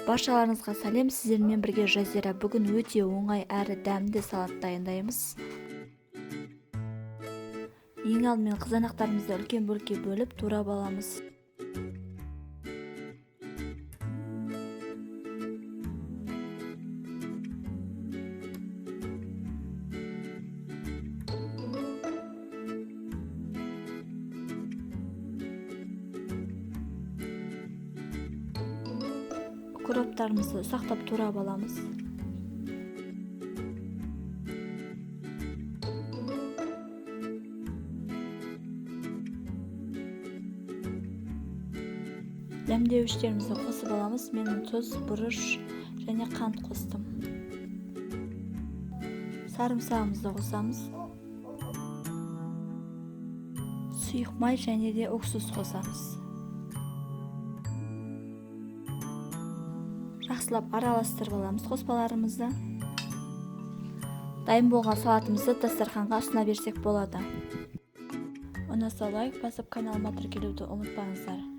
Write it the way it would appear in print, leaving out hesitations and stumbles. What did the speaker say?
Баршаларыңызға сәлем, сіздермен бірге Жазира. Бүгін өте оңай әрі дәмді салат дайындаймыз. Ең алдымен қызанақтарымызды үлкен бөлікке бөліп турап аламыз. Укроптарымызды ұсақтап турап аламыз. Дәмдеуіштерімізді қосып аламыз. Мен тұз, бұрыш және қант қостым. Сарымсағымызды қосамыз. Сұйық май және де уксус қосамыз. Жақсылап араластырып аламыз қоспаларымызды. Дайын болған салатымызды дастарханға ұсына берсек болады. Ұнаса лайк басып каналыма тіркелуді ұмытпаңыздар.